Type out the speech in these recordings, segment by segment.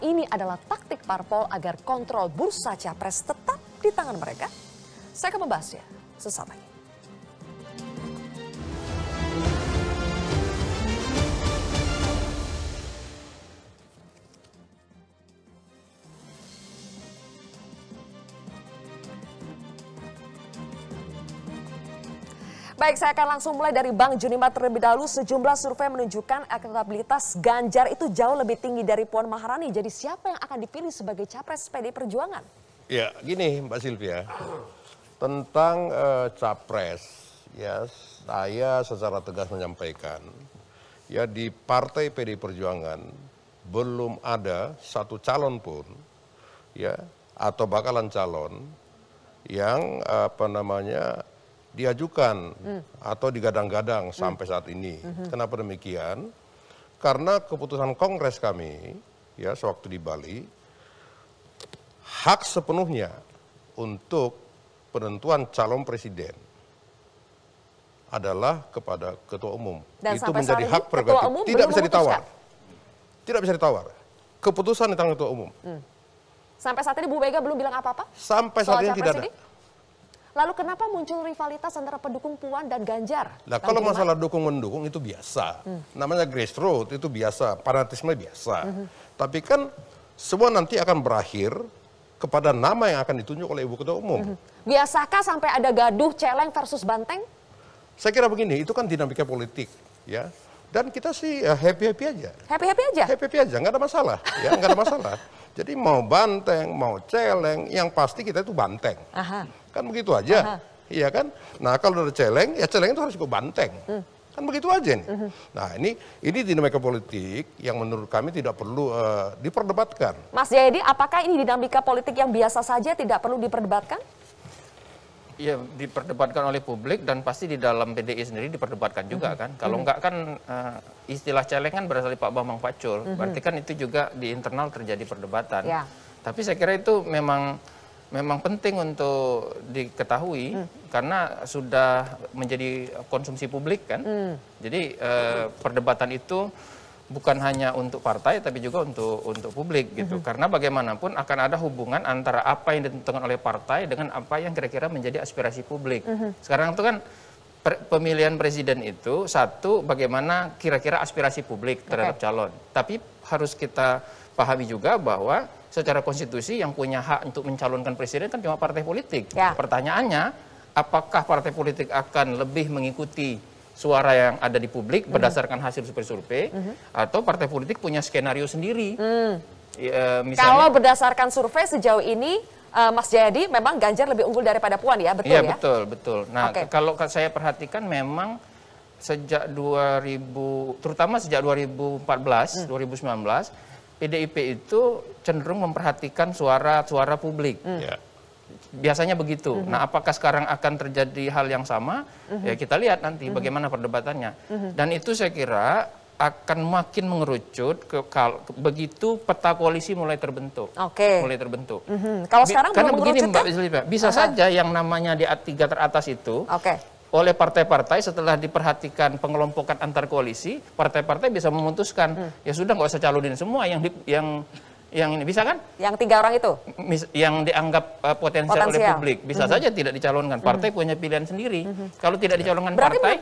Apakah ini adalah taktik parpol agar kontrol bursa capres tetap di tangan mereka? Saya akan membahasnya sesaat lagi. Baik, saya akan langsung mulai dari Bang Junimat terlebih dahulu. Sejumlah survei menunjukkan elektabilitas Ganjar itu jauh lebih tinggi dari Puan Maharani. Jadi siapa yang akan dipilih sebagai capres PDI Perjuangan? Ya, gini Mbak Sylvia, tentang capres, ya saya secara tegas menyampaikan, ya di Partai PDI Perjuangan belum ada satu calon pun, ya atau bakalan calon yang diajukan atau digadang-gadang sampai saat ini. Kenapa demikian? Karena keputusan Kongres kami, ya sewaktu di Bali, hak sepenuhnya untuk penentuan calon presiden adalah kepada Ketua Umum. Dan itu menjadi hak prerogatif, tidak bisa ditawar. Tidak bisa ditawar. Keputusan di tangan Ketua Umum. Sampai saat ini Bu Mega belum bilang apa-apa? Sampai saat ini tidak ada. Lalu kenapa muncul rivalitas antara pendukung Puan dan Ganjar? Nah, kalau masalah dukung-mendukung itu biasa. Namanya grassroots itu biasa, fanatisme biasa. Tapi kan semua nanti akan berakhir kepada nama yang akan ditunjuk oleh Ibu Ketua Umum. Biasakah sampai ada gaduh celeng versus banteng? Saya kira begini, itu kan dinamika politik, ya. Dan kita sih happy-happy aja. Happy-happy aja? Happy-happy aja, nggak ada masalah. Ya, nggak ada masalah. Jadi mau banteng, mau celeng, yang pasti kita itu banteng. Kan begitu aja, iya kan? Nah kalau ada celeng, ya celeng itu harus ikut banteng. Kan begitu aja nih. Nah ini dinamika politik yang menurut kami tidak perlu diperdebatkan. Mas Jayadi, apakah ini dinamika politik yang biasa saja tidak perlu diperdebatkan? Iya, diperdebatkan oleh publik dan pasti di dalam PDI sendiri diperdebatkan juga kan. Kalau enggak kan istilah celeng kan berasal dari Pak Bambang Pacul. Berarti kan itu juga di internal terjadi perdebatan. Ya. Tapi saya kira itu memang penting untuk diketahui karena sudah menjadi konsumsi publik kan. Jadi perdebatan itu bukan hanya untuk partai tapi juga untuk publik gitu. Karena bagaimanapun akan ada hubungan antara apa yang ditentukan oleh partai dengan apa yang kira-kira menjadi aspirasi publik. Sekarang itu kan pemilihan presiden itu satu bagaimana kira-kira aspirasi publik terhadap calon. Tapi harus kita pahami juga bahwa secara konstitusi yang punya hak untuk mencalonkan presiden kan cuma partai politik. Ya. Pertanyaannya, apakah partai politik akan lebih mengikuti suara yang ada di publik berdasarkan hasil survei-survei, atau partai politik punya skenario sendiri? Misalnya, kalau berdasarkan survei sejauh ini, Mas Jayadi, memang Ganjar lebih unggul daripada Puan ya, betul ya? Iya, betul. Nah, kalau saya perhatikan memang sejak terutama sejak 2014, 2019, PDIP itu cenderung memperhatikan suara publik. Biasanya begitu. Nah, apakah sekarang akan terjadi hal yang sama? Ya kita lihat nanti bagaimana perdebatannya. Dan itu saya kira akan makin mengerucut begitu peta koalisi mulai terbentuk. Mulai terbentuk. Kalau sekarang karena belum begini mengerucut, Mbak Sylvia, bisa saja yang namanya di tiga teratas itu oleh partai-partai setelah diperhatikan pengelompokan antar koalisi, partai-partai bisa memutuskan ya sudah nggak usah calonin semua yang ini bisa kan? Yang 3 orang itu? Yang dianggap potensial oleh publik. Bisa saja tidak dicalonkan. Partai punya pilihan sendiri. Kalau tidak dicalonkan berarti partai...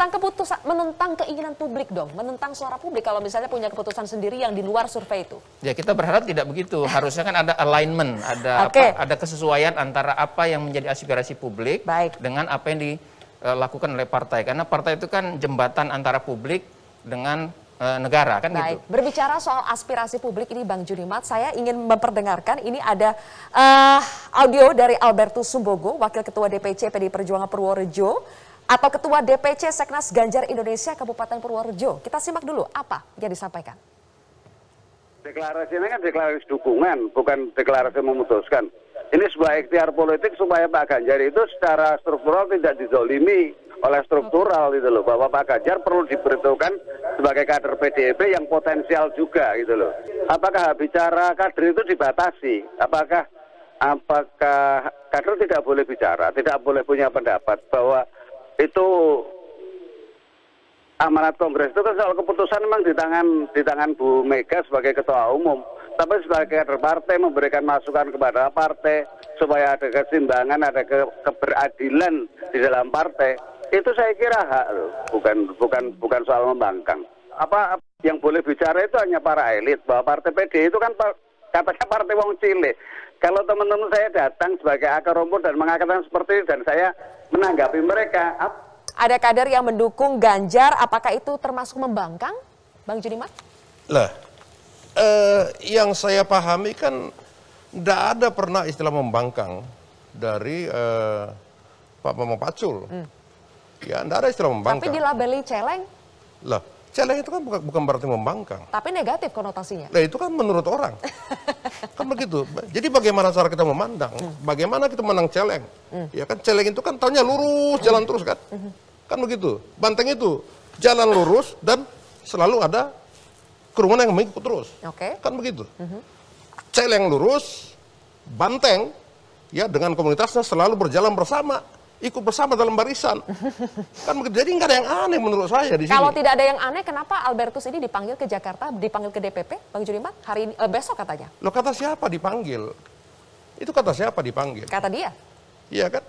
menentang keinginan publik dong. Menentang suara publik kalau misalnya punya keputusan sendiri yang di luar survei itu. Ya kita berharap tidak begitu. Harusnya kan ada alignment. Ada kesesuaian antara apa yang menjadi aspirasi publik dengan apa yang dilakukan oleh partai. Karena partai itu kan jembatan antara publik dengan negara kan gitu. Berbicara soal aspirasi publik ini Bang Junimat, saya ingin memperdengarkan ini ada audio dari Albertus Sumbogo, Wakil Ketua DPC PDI Perjuangan Purworejo atau Ketua DPC Seknas Ganjar Indonesia Kabupaten Purworejo. Kita simak dulu apa yang disampaikan. Deklarasi ini kan deklarasi dukungan, bukan deklarasi memutuskan. Ini sebuah ikhtiar politik supaya Pak Ganjar itu secara struktural tidak dizolimi oleh struktural gitu loh, bahwa Pak Ganjar perlu diperhitungkan sebagai kader PDIP yang potensial juga gitu loh. Apakah bicara kader itu dibatasi? Apakah kader tidak boleh bicara, tidak boleh punya pendapat bahwa itu amanat Kongres itu kan soal keputusan memang di tangan Bu Mega sebagai Ketua Umum. tapi sebagai kader partai memberikan masukan kepada partai supaya ada keseimbangan, ada keberadilan di dalam partai. Itu saya kira hak loh, bukan soal membangkang. Apa yang boleh bicara itu hanya para elit, bahwa partai PD itu kan katanya partai wong cilik. Kalau teman-teman saya datang sebagai akar rumput dan mengatakan seperti itu dan saya menanggapi mereka. Ada kader yang mendukung Ganjar, apakah itu termasuk membangkang, Bang Junimat? Lah, yang saya pahami kan tidak ada pernah istilah membangkang dari Pak Bambang Pacul. Ya, tidak ada istilah membangkang. Tapi dilabeli celeng? Lah, celeng itu kan bukan berarti membangkang. Tapi negatif konotasinya. Nah, itu kan menurut orang. Kan begitu. Jadi bagaimana cara kita memandang? Bagaimana kita menang celeng? Ya kan celeng itu kan taunya lurus, jalan terus kan? Kan begitu. Banteng itu jalan lurus dan selalu ada kerumunan yang mengikut terus. Oke. Kan begitu. Celeng lurus, banteng ya dengan komunitasnya selalu berjalan bersama. Ikut bersama dalam barisan. Kan begitu. Jadi nggak ada yang aneh menurut saya di sini. Kalau tidak ada yang aneh, kenapa Albertus ini dipanggil ke Jakarta, dipanggil ke DPP, Bang Junimat? Hari ini, besok katanya. Loh, kata siapa dipanggil? Itu kata siapa dipanggil? Kata dia. Iya kan?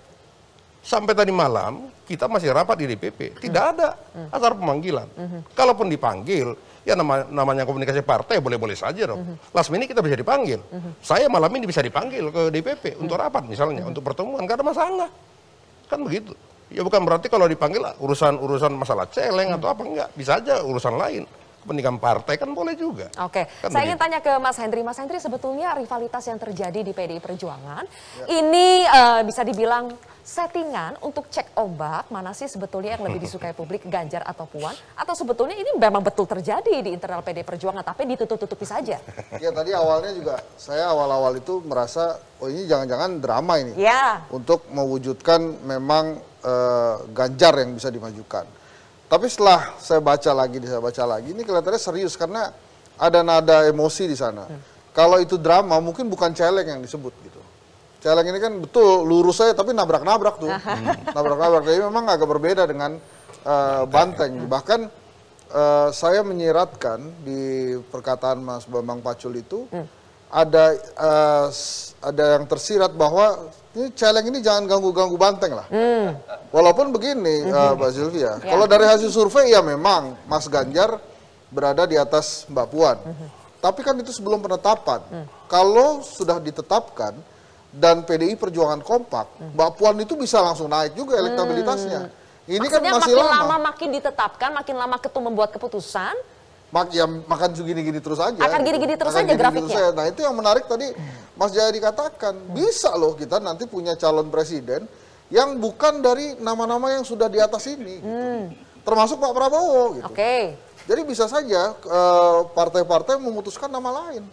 Sampai tadi malam kita masih rapat di DPP. Tidak ada acara pemanggilan. Kalaupun dipanggil, ya namanya komunikasi partai boleh-boleh saja dong. Last minute kita bisa dipanggil. Saya malam ini bisa dipanggil ke DPP untuk rapat misalnya, untuk pertemuan, nggak ada masalah. Kan begitu. Ya bukan berarti kalau dipanggil urusan masalah celeng atau apa, enggak. Bisa aja urusan lain. Kepentingan partai kan boleh juga. Oke, kan saya ingin tanya ke Mas Hendri. Mas Hendri, sebetulnya rivalitas yang terjadi di PDI Perjuangan ini bisa dibilang settingan untuk cek ombak mana sih sebetulnya yang lebih disukai publik, Ganjar atau Puan? Atau sebetulnya ini memang betul terjadi di internal PDI Perjuangan tapi ditutup-tutupi saja? Ya tadi awalnya juga saya awal-awal itu merasa oh ini jangan-jangan drama ini untuk mewujudkan memang Ganjar yang bisa dimajukan. Tapi setelah saya baca lagi ini kelihatannya serius karena ada nada emosi di sana. Kalau itu drama mungkin bukan celeng yang disebut gitu. Celeng ini kan betul lurus saja tapi nabrak-nabrak tuh. Nabrak-nabrak. Jadi memang agak berbeda dengan banteng. Bahkan saya menyiratkan di perkataan Mas Bambang Pacul itu ada yang tersirat bahwa ini celeng ini jangan ganggu-ganggu banteng lah. Walaupun begini Mbak Sylvia, kalau dari hasil survei ya memang Mas Ganjar berada di atas Mbak Puan. Tapi kan itu sebelum penetapan. Kalau sudah ditetapkan dan PDI Perjuangan kompak, Mbak Puan itu bisa langsung naik juga elektabilitasnya. Ini maksudnya kan masih makin lama makin ditetapkan, makin lama ketum membuat keputusan. Ya makan segini-gini terus aja. Akan gini-gini terus aja grafiknya. Nah itu yang menarik tadi Mas Jayadi katakan, bisa loh kita nanti punya calon presiden yang bukan dari nama-nama yang sudah di atas ini. Gitu. Termasuk Pak Prabowo. Gitu. Jadi bisa saja partai-partai memutuskan nama lain.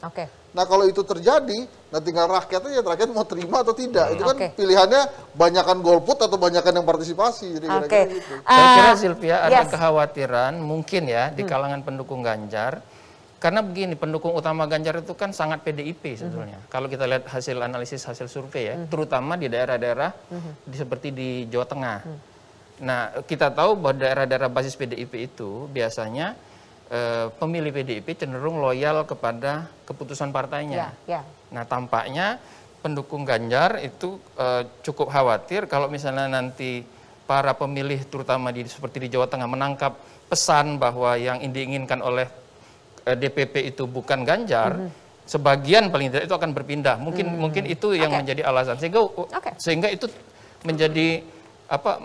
Nah kalau itu terjadi, nah tinggal rakyat aja, rakyat mau terima atau tidak. Itu kan pilihannya banyakan golput atau banyakan yang partisipasi. Jadi gitu. Saya kira Sylvia ada kekhawatiran mungkin ya di kalangan pendukung Ganjar. Karena begini, pendukung utama Ganjar itu kan sangat PDIP sebetulnya. Kalau kita lihat hasil analisis, hasil survei ya, terutama di daerah-daerah seperti di Jawa Tengah. Nah, kita tahu bahwa daerah-daerah basis PDIP itu biasanya pemilih PDIP cenderung loyal kepada keputusan partainya. Nah, tampaknya pendukung Ganjar itu cukup khawatir kalau misalnya nanti para pemilih terutama seperti di Jawa Tengah menangkap pesan bahwa yang diinginkan oleh DPP itu bukan Ganjar, sebagian paling tidak itu akan berpindah. Mungkin itu yang menjadi alasan sehingga itu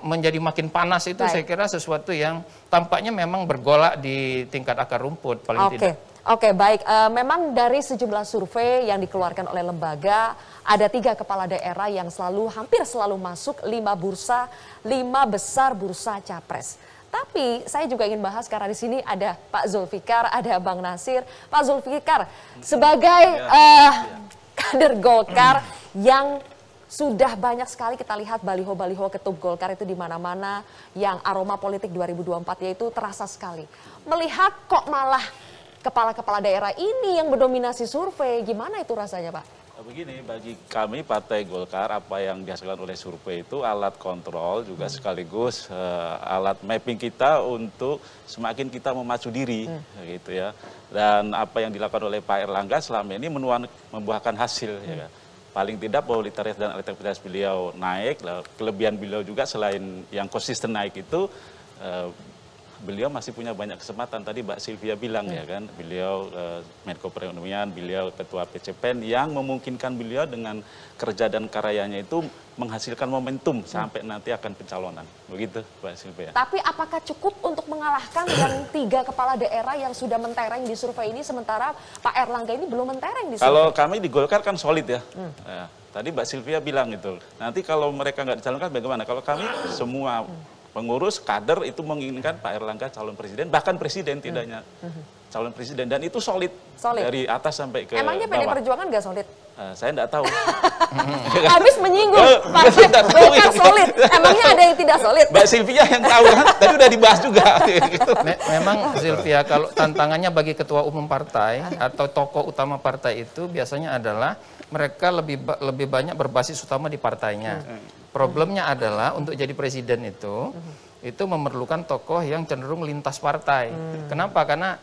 menjadi makin panas itu. Saya kira sesuatu yang tampaknya memang bergolak di tingkat akar rumput paling tidak. Baik. Memang dari sejumlah survei yang dikeluarkan oleh lembaga, ada 3 kepala daerah yang hampir selalu masuk 5 besar bursa capres. Tapi saya juga ingin bahas karena di sini ada Pak Zulfikar, ada Bang Nasir. Pak Zulfikar, sebagai kader Golkar yang sudah banyak sekali kita lihat baliho-baliho ketum Golkar itu di mana-mana, yang aroma politik 2024 yaitu terasa sekali. Melihat kok malah kepala-kepala daerah ini yang mendominasi survei, gimana itu rasanya Pak? Begini, bagi kami Partai Golkar, apa yang dihasilkan oleh survei itu alat kontrol juga sekaligus alat mapping kita untuk semakin kita memacu diri, gitu ya. Dan apa yang dilakukan oleh Pak Erlangga selama ini membuahkan hasil, ya. Paling tidak popularitas dan elektabilitas beliau naik, kelebihan beliau juga selain yang konsisten naik itu, beliau masih punya banyak kesempatan. Tadi Mbak Sylvia bilang ya kan, beliau Menko Perekonomian, beliau Ketua PCPEN yang memungkinkan beliau dengan kerja dan karyanya itu menghasilkan momentum sampai nanti akan pencalonan. Begitu Mbak Sylvia. Tapi apakah cukup untuk mengalahkan yang 3 kepala daerah yang sudah mentereng di survei ini, sementara Pak Erlangga ini belum mentereng di survei? Kalau kami di Golkar kan solid ya. Tadi Mbak Sylvia bilang itu, nanti kalau mereka nggak dicalonkan bagaimana? Kalau kami semua pengurus, kader itu menginginkan Pak Erlangga calon presiden, bahkan presiden tidaknya calon presiden, dan itu solid. Dari atas sampai ke Emangnya PD Perjuangan nggak solid? Saya nggak tahu. Habis menyinggung partai Golkar solid. Emangnya ada yang tidak solid? Mbak Sylvia yang tahu kan, tadi udah dibahas juga. Memang Sylvia, kalau tantangannya bagi ketua umum partai atau tokoh utama partai itu biasanya adalah mereka lebih banyak berbasis utama di partainya. Problemnya adalah untuk jadi presiden itu memerlukan tokoh yang cenderung lintas partai. Kenapa? Karena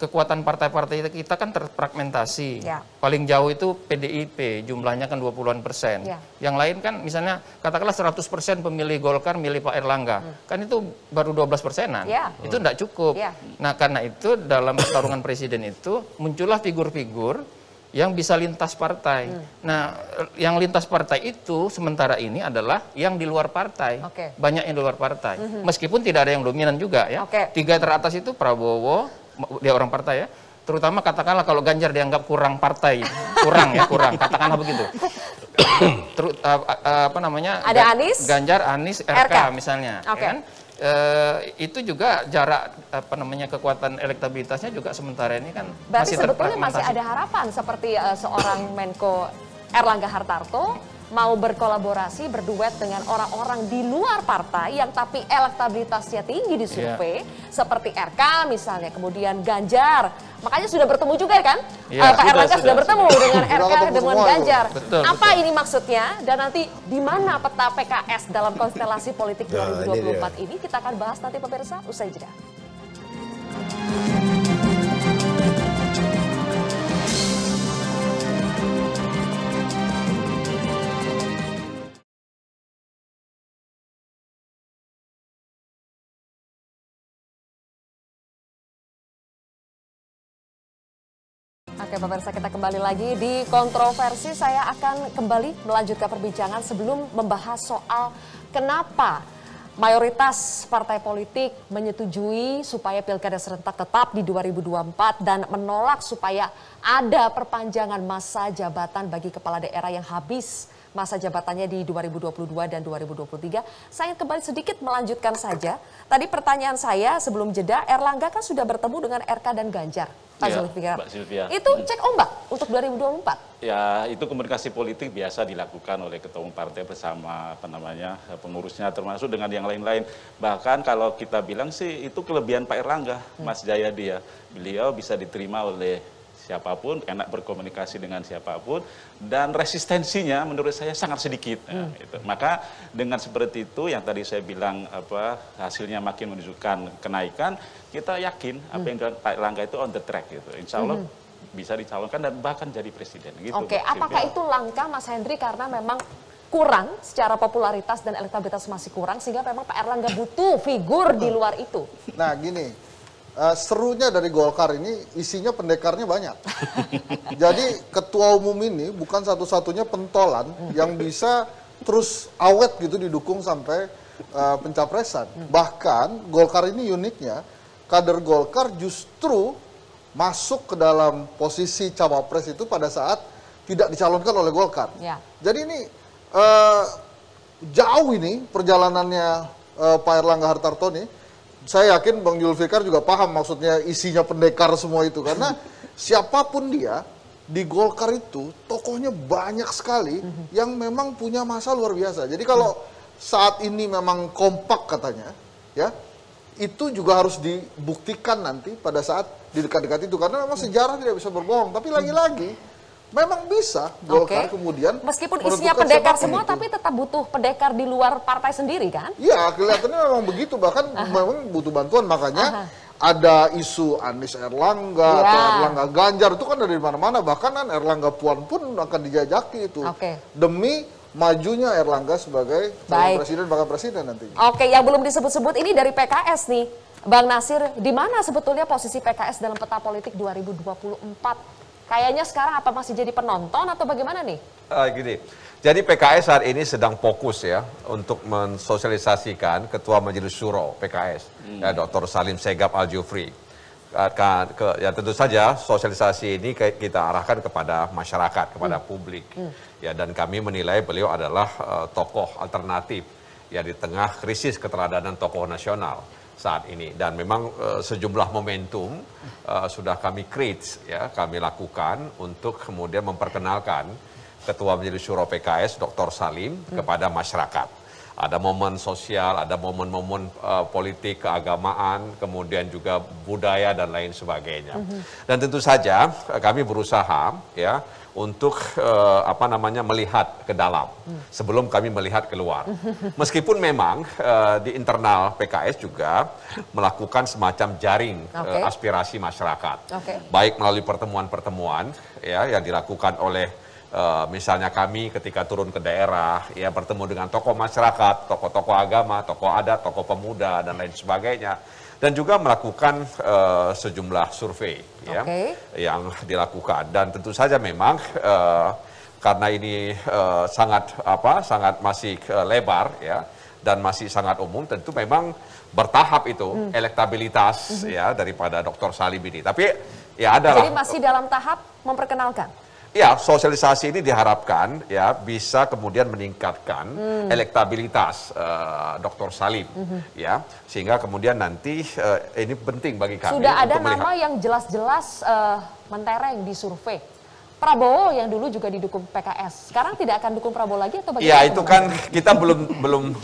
kekuatan partai-partai kita kan terfragmentasi. Paling jauh itu PDIP, jumlahnya kan 20-an%. Yang lain kan misalnya katakanlah 100% pemilih Golkar milih Pak Erlangga. Kan itu baru 12%-an. Itu tidak cukup. Nah, karena itu dalam pertarungan presiden itu muncullah figur-figur yang bisa lintas partai. Nah, yang lintas partai itu sementara ini adalah yang di luar partai. Banyak yang di luar partai. Meskipun tidak ada yang dominan juga ya. 3 teratas itu Prabowo, dia orang partai ya. Terutama katakanlah kalau Ganjar dianggap kurang partai, kurang, katakanlah begitu. Ada Anies, Ganjar, Anies, RK misalnya. Kan? Itu juga jarak kekuatan elektabilitasnya juga sementara ini kan berarti masih sebetulnya masih ada harapan seperti seorang Menko Erlangga Hartarto mau berkolaborasi, berduet dengan orang-orang di luar partai yang tapi elektabilitasnya tinggi di survei, seperti RK misalnya, kemudian Ganjar. Makanya sudah bertemu juga kan? Pak Erlangga sudah bertemu dengan RK, dengan Ganjar. Apa ini maksudnya? Dan nanti di mana peta PKS dalam konstelasi politik 2024 ini? Kita akan bahas nanti pemirsa, usai jeda. Oke pemirsa, kita kembali lagi di kontroversi. Saya akan kembali melanjutkan perbincangan sebelum membahas soal kenapa mayoritas partai politik menyetujui supaya pilkada serentak tetap di 2024 dan menolak supaya ada perpanjangan masa jabatan bagi kepala daerah yang habis masa jabatannya di 2022 dan 2023. Saya kembali sedikit melanjutkan saja. Tadi pertanyaan saya sebelum jeda, Erlangga kan sudah bertemu dengan RK dan Ganjar. Mbak Sylvia. Itu cek ombak untuk 2024? Ya, itu komunikasi politik biasa dilakukan oleh ketua umum partai bersama pengurusnya, termasuk dengan yang lain-lain. Bahkan kalau kita bilang sih itu kelebihan Pak Erlangga, Mas Jayadi ya. Beliau bisa diterima oleh siapapun, enak berkomunikasi dengan siapapun, dan resistensinya menurut saya sangat sedikit. Gitu. Maka dengan seperti itu yang tadi saya bilang hasilnya makin menunjukkan kenaikan, kita yakin apa yang dilakukan Pak Erlangga itu on the track gitu. Insya Allah bisa dicalonkan dan bahkan jadi presiden. Gitu, Oke, apakah itu langkah Mas Hendri karena memang kurang secara popularitas dan elektabilitas masih kurang sehingga memang Pak Erlangga butuh figur di luar itu? Nah gini, serunya dari Golkar ini isinya pendekarnya banyak. Jadi ketua umum ini bukan satu-satunya pentolan yang bisa terus awet gitu didukung sampai pencapresan. Bahkan Golkar ini uniknya, kader Golkar justru masuk ke dalam posisi cawapres itu pada saat tidak dicalonkan oleh Golkar. Jadi ini jauh ini perjalanannya Pak Erlangga Hartarto nih. Saya yakin Bang Julfikar juga paham maksudnya isinya pendekar semua itu. Karena siapapun dia, di Golkar itu tokohnya banyak sekali yang memang punya masa luar biasa. Jadi kalau saat ini memang kompak katanya, ya itu juga harus dibuktikan nanti pada saat di dekat-dekat itu. Karena memang sejarah tidak bisa berbohong. Tapi lagi-lagi Memang bisa Golkar kemudian meskipun isinya pendekar semua tapi tetap butuh pendekar di luar partai sendiri kan? Iya, kelihatannya memang begitu, bahkan memang butuh bantuan, makanya ada isu Anies Erlangga atau Erlangga Ganjar itu kan dari mana-mana, bahkan kan Erlangga Puan pun akan dijajaki itu demi majunya Erlangga sebagai calon presiden, bakal presiden nantinya. Oke, yang belum disebut-sebut ini dari PKS nih, Bang Nasir, di mana sebetulnya posisi PKS dalam peta politik 2024? Kayaknya sekarang apa masih jadi penonton atau bagaimana nih? Gini, jadi PKS saat ini sedang fokus ya untuk mensosialisasikan Ketua Majelis Syuro PKS, ya, Dr. Salim Segaf Al-Jufri. Ya tentu saja sosialisasi ini kita arahkan kepada masyarakat, kepada publik. Ya, dan kami menilai beliau adalah tokoh alternatif ya di tengah krisis keteladanan tokoh nasional saat ini, dan memang sejumlah momentum sudah kami create ya, kami lakukan untuk kemudian memperkenalkan Ketua Majelis Syuro PKS Dr. Salim kepada masyarakat. Ada momen sosial, ada momen-momen politik, keagamaan, kemudian juga budaya dan lain sebagainya. Dan tentu saja kami berusaha ya untuk melihat ke dalam sebelum kami melihat keluar. Meskipun memang di internal PKS juga melakukan semacam jaring aspirasi masyarakat, baik melalui pertemuan-pertemuan ya yang dilakukan oleh misalnya kami ketika turun ke daerah ya bertemu dengan tokoh masyarakat, tokoh-tokoh agama, tokoh adat, tokoh pemuda dan lain sebagainya. Dan juga melakukan sejumlah survei ya, yang dilakukan, dan tentu saja memang karena ini sangat masih lebar ya dan masih sangat umum, tentu memang bertahap itu elektabilitas ya daripada Dr. Salim ini. Tapi ya adalah. Jadi masih dalam tahap memperkenalkan. Ya, sosialisasi ini diharapkan ya bisa kemudian meningkatkan elektabilitas Dr. Salim ya, sehingga kemudian nanti ini penting bagi kami. Sudah ada nama yang jelas-jelas mentereng di survei. Prabowo yang dulu juga didukung PKS, sekarang tidak akan dukung Prabowo lagi atau bagaimana? Ya itu kan kita belum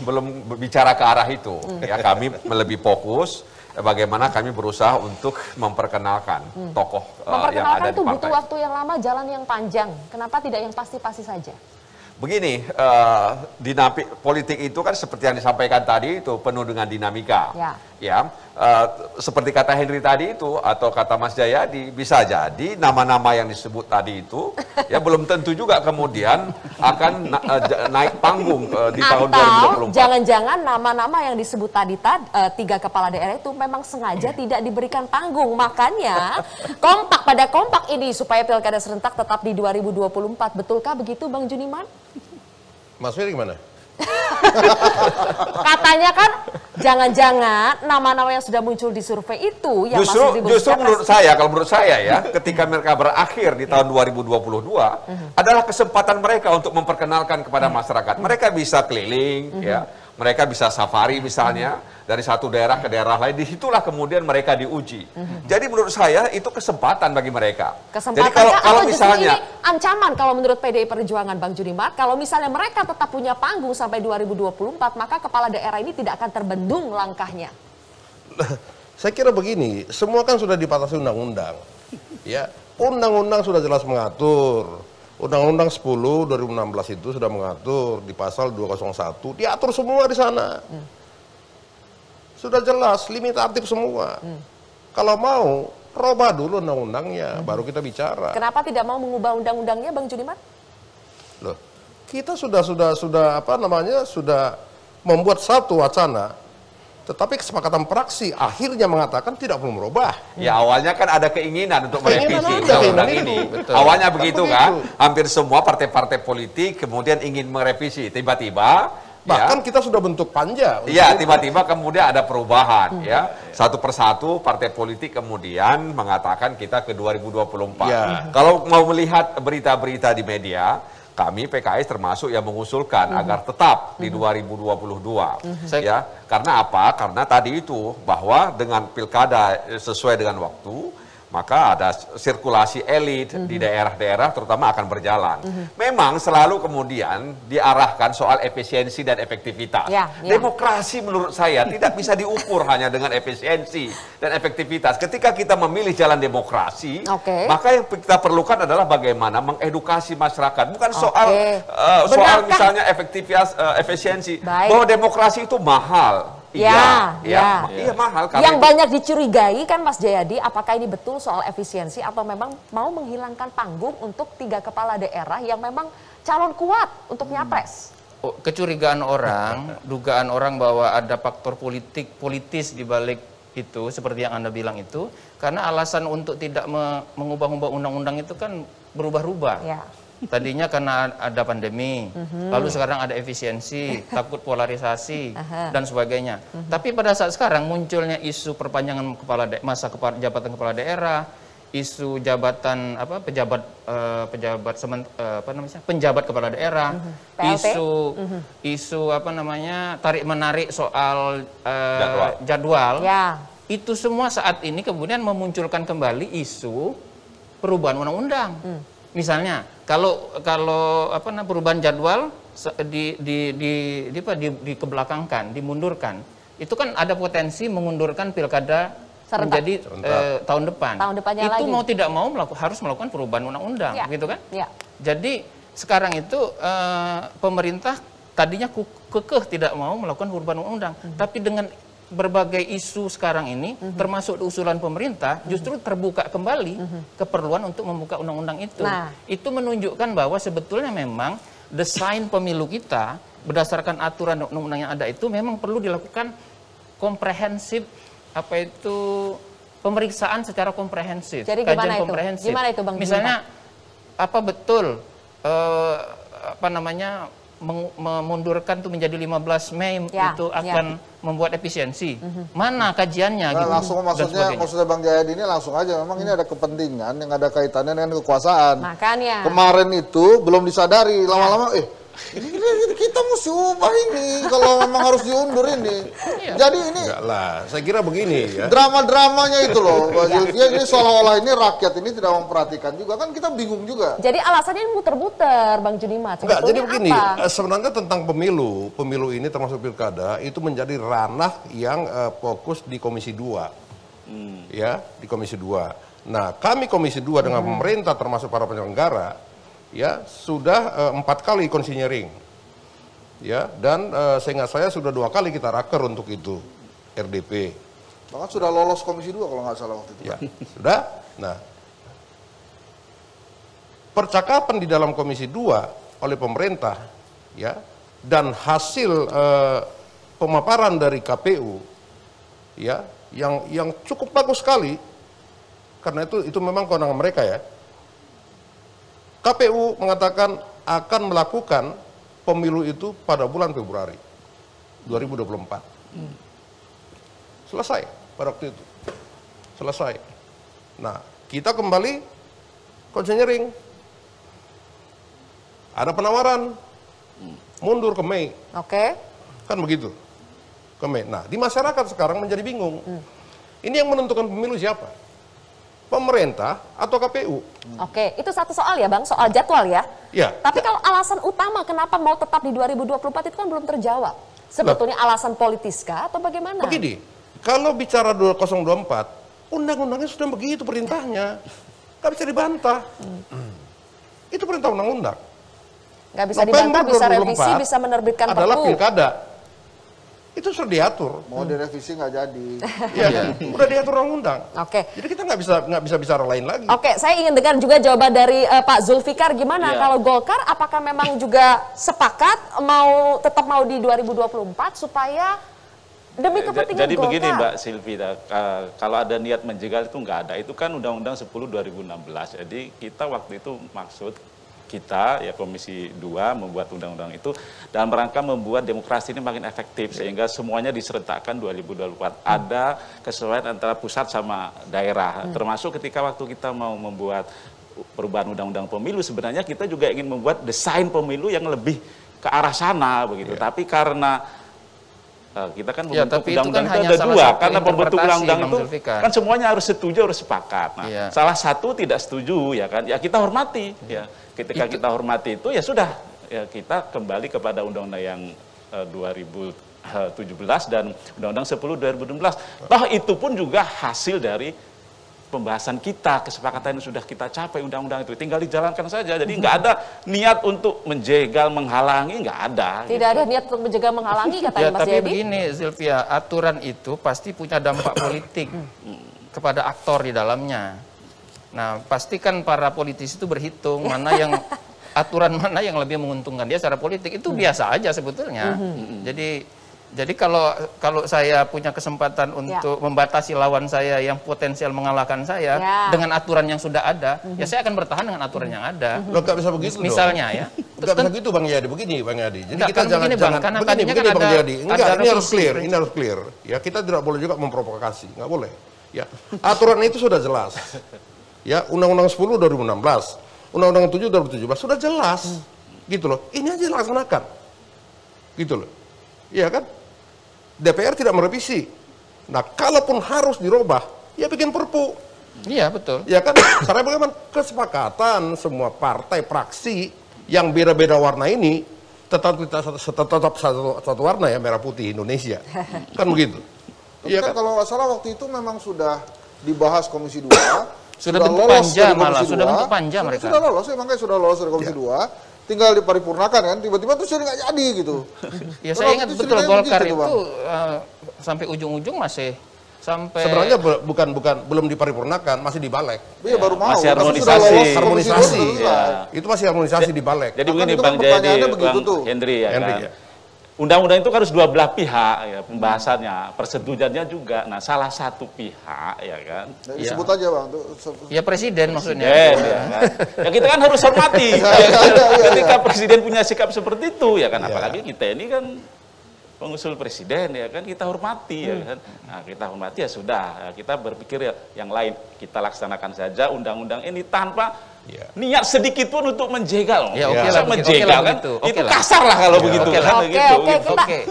bicara ke arah itu. Ya, kami lebih fokus bagaimana kami berusaha untuk memperkenalkan tokoh yang ada di partai. Memperkenalkan itu butuh waktu yang lama, jalan yang panjang. Kenapa tidak yang pasti-pasti saja? Begini, politik itu kan seperti yang disampaikan tadi itu penuh dengan dinamika. Ya, seperti kata Henry tadi itu atau kata Mas Jayadi, bisa jadi nama-nama yang disebut tadi itu ya belum tentu juga kemudian akan naik panggung di tahun 2024. Jangan-jangan nama-nama yang disebut tadi 3 kepala daerah itu memang sengaja tidak diberikan panggung, makanya kompak ini supaya pilkada serentak tetap di 2024. Betulkah begitu, Bang Juniman? Mas Ferry gimana? Katanya kan jangan-jangan nama-nama yang sudah muncul di survei itu yang justru menurut saya ya ketika mereka berakhir di tahun 2022 adalah kesempatan mereka untuk memperkenalkan kepada masyarakat. Mereka bisa keliling ya, mereka bisa safari misalnya dari satu daerah ke daerah lain, disitulah kemudian mereka diuji. Jadi menurut saya itu kesempatan bagi mereka. Jadi kalau misalnya ini ancaman kalau menurut PDI Perjuangan, Bang Junimat, kalau misalnya mereka tetap punya panggung sampai 2024, maka kepala daerah ini tidak akan terbendung langkahnya. Saya kira begini, semua kan sudah dipatasi undang-undang. Ya, undang-undang sudah jelas mengatur. Undang-undang 10 2016 itu sudah mengatur di pasal 201, diatur semua di sana. Sudah jelas, limitatif semua. Kalau mau, robah dulu undang-undangnya, baru kita bicara. Kenapa tidak mau mengubah undang-undangnya, Bang Juniman? Loh, kita sudah membuat satu wacana, tetapi kesepakatan praksi akhirnya mengatakan tidak perlu merubah. Ya awalnya kan ada keinginan untuk merevisi undang-undang ini. Betul. Awalnya begitu kan, hampir semua partai-partai politik kemudian ingin merevisi, tiba-tiba bahkan kita sudah bentuk panja. Iya, tiba-tiba kemudian ada perubahan ya. Satu persatu partai politik kemudian mengatakan kita ke 2024. Kalau mau melihat berita-berita di media, kami PKS termasuk yang mengusulkan agar tetap di 2022. Ya, karena apa? Karena tadi itu bahwa dengan pilkada sesuai dengan waktu, maka ada sirkulasi elit di daerah-daerah terutama akan berjalan. Memang selalu kemudian diarahkan soal efisiensi dan efektivitas. Demokrasi menurut saya tidak bisa diukur hanya dengan efisiensi dan efektivitas. Ketika kita memilih jalan demokrasi, maka yang kita perlukan adalah bagaimana mengedukasi masyarakat. Bukan soal misalnya efisiensi, bahwa demokrasi itu mahal. Iya mahal. Yang banyak dicurigai kan Mas Jayadi, apakah ini betul soal efisiensi atau memang mau menghilangkan panggung untuk 3 kepala daerah yang memang calon kuat untuk nyapres? Kecurigaan orang, dugaan orang bahwa ada faktor politis di balik itu, seperti yang Anda bilang itu, karena alasan untuk tidak mengubah-ubah undang-undang itu kan berubah-ubah. Tadinya karena ada pandemi, lalu sekarang ada efisiensi, takut polarisasi, dan sebagainya. Tapi pada saat sekarang munculnya isu perpanjangan jabatan kepala daerah, isu jabatan penjabat kepala daerah, isu tarik menarik soal jadwal. Itu semua saat ini kemudian memunculkan kembali isu perubahan undang-undang. Misalnya kalau perubahan jadwal dikebelakangkan, dimundurkan, itu kan ada potensi mengundurkan pilkada menjadi tahun depan. Itu lagi. Mau tidak mau harus melakukan perubahan undang-undang, gitu kan? Jadi sekarang itu pemerintah tadinya kekeh tidak mau melakukan perubahan undang-undang, tapi dengan berbagai isu sekarang ini, termasuk usulan pemerintah, justru terbuka kembali keperluan untuk membuka undang-undang itu. Itu menunjukkan bahwa sebetulnya memang desain pemilu kita berdasarkan aturan undang-undang yang ada itu memang perlu dilakukan komprehensif, pemeriksaan secara komprehensif. Jadi kajian komprehensif. Gimana itu Bang? Misalnya apa betul memundurkan tuh menjadi 15 Mei itu akan membuat efisiensi. Mana kajiannya? Gitu. Langsung maksudnya Bang Jayadi ini langsung aja. Memang ini ada kepentingan yang ada kaitannya dengan kekuasaan. Makanya. Kemarin itu belum disadari. Lama-lama ini kita mesti ubah ini kalau memang harus diundur ini. Jadi ini enggak lah, saya kira begini ya. Drama-dramanya itu loh, Pak Zulfi. Ini seolah-olah ini rakyat ini tidak memperhatikan juga, kan kita bingung juga. Jadi alasannya ini muter-muter, Bang Junimat. Enggak, jadi begini, sebenarnya tentang pemilu ini termasuk pilkada itu menjadi ranah yang fokus di Komisi 2. Ya, di Komisi 2. Nah, kami Komisi 2 dengan pemerintah termasuk para penyelenggara ya sudah 4 kali konsinyering ya, dan seingat saya sudah 2 kali kita raker untuk itu RDP. Bahkan sudah lolos Komisi 2 kalau nggak salah waktu itu. Ya, sudah. Nah, percakapan di dalam Komisi 2 oleh pemerintah ya, dan hasil pemaparan dari KPU ya yang cukup bagus sekali, karena itu memang kewenangan mereka ya. KPU mengatakan akan melakukan pemilu itu pada bulan Februari 2024. Selesai pada waktu itu. Selesai. Nah, kita kembali konsinyering. Ada penawaran mundur ke Mei. Kan begitu. Ke Mei. Nah, di masyarakat sekarang menjadi bingung. Ini yang menentukan pemilu siapa? Pemerintah atau KPU? Itu satu soal ya Bang, soal jadwal ya. Tapi kalau alasan utama kenapa mau tetap di 2024 itu kan belum terjawab. Sebetulnya alasan politiskah atau bagaimana? Begini, kalau bicara 2024, undang-undangnya sudah begitu perintahnya. Nggak bisa dibantah. Itu perintah undang-undang. Nggak bisa dibantah, bisa revisi, bisa menerbitkan perpu. Adalah pilkada. Itu sudah diatur. Mau direvisi nggak jadi. Udah diatur undang-undang. Jadi kita nggak bisa bicara lain lagi. Saya ingin dengar juga jawaban dari Pak Zulfikar. Gimana kalau Golkar? Apakah memang juga sepakat tetap mau di 2024 supaya demi kepentingan jadi Golkar? Begini Mbak Silvi, kalau ada niat menjegal itu nggak ada. Itu kan Undang-Undang 10 2016. Jadi kita waktu itu kita ya Komisi 2 membuat undang-undang itu dalam rangka membuat demokrasi ini makin efektif sehingga semuanya diserentakkan 2024. Ada kesesuaian antara pusat sama daerah. Termasuk ketika waktu kita mau membuat perubahan undang-undang pemilu, sebenarnya kita juga ingin membuat desain pemilu yang lebih ke arah sana begitu. Tapi karena Kita kan ya, membentuk tapi itu undang-undang kan itu hanya ada salah dua, satu karena pembentuk undang-undang itu Zulfikar. kan semuanya harus setuju, harus sepakat. Nah, salah satu tidak setuju, ya kan? Ya kita hormati, ya. Ketika kita hormati itu, ya sudah, ya kita kembali kepada undang-undang yang 2017 dan Undang-Undang 10 2016. Toh itu pun juga hasil dari pembahasan kita, kesepakatan yang sudah kita capai undang-undang itu. Tinggal dijalankan saja. Jadi nggak ada niat untuk menjegal, menghalangi, nggak ada. Tidak ada niat untuk menjegal, menghalangi, katanya Mas Tapi Jayadi. begini, Zilvia, aturan itu pasti punya dampak politik kepada aktor di dalamnya. Nah, pastikan para politisi itu berhitung mana yang aturan mana yang lebih menguntungkan dia secara politik. Itu biasa aja sebetulnya. Jadi kalau saya punya kesempatan untuk membatasi lawan saya yang potensial mengalahkan saya dengan aturan yang sudah ada, ya saya akan bertahan dengan aturan yang ada. Loh, nggak bisa begitu Misalnya ya. Nggak bisa gitu Bang Yadi, begini Bang Yadi. Jadi Nggak, kita kan jangan begini, Bang, karena tadinya kan Bang ada- Yadi. Enggak, ada ini harus revisi. clear, ini harus clear. Ya, kita tidak boleh juga memprovokasi, nggak boleh. Ya, aturan itu sudah jelas. Ya, Undang-Undang 10 2016, Undang-Undang 7 2017 sudah jelas. Gitu loh. Ini aja dilaksanakan. Gitu loh. Iya kan? DPR tidak merevisi. Nah, kalaupun harus dirubah, ya bikin perpu. Iya, betul. Ya kan? Karena bagaimana kesepakatan semua partai praksi yang beda-beda warna ini tetap satu warna ya, merah putih Indonesia. Kan begitu. Iya kan, kalau nggak salah waktu itu memang sudah dibahas Komisi 2. Sudah bentuk lolos panja dari Komisi malah, 2. sudah bentuk panja mereka. Sudah lolos, makanya sudah lolos dari Komisi 2. Tinggal diparipurnakan kan, tiba-tiba tuh jadi nggak jadi gitu. Ya saya ingat betul Golkar itu sampai ujung-ujung masih sampai sebenarnya belum diparipurnakan, masih di Balek. Iya, baru mau. Masih harmonisasi. Itu masih harmonisasi di Balek. Jadi begini itu Bang kan pertanyaannya Jayadi, begitu Bang tuh. Hendri ya Hendri, kan. ya. Undang-undang itu kan harus dua belah pihak ya pembahasannya, persetujuannya juga. Nah, salah satu pihak ya kan. Nah, disebut aja Bang. ya presiden maksudnya. Ya kan. Ya kita kan harus hormati. Ketika presiden punya sikap seperti itu ya kan, apalagi kita ini kan pengusul presiden ya kan, kita hormati ya kan. Nah, kita hormati ya sudah, kita berpikir ya yang lain, kita laksanakan saja undang-undang ini tanpa niat sedikit pun untuk menjegal. Ya, Masa lah, menjegal kan? begitu. Itu kasar lah kalau begitu.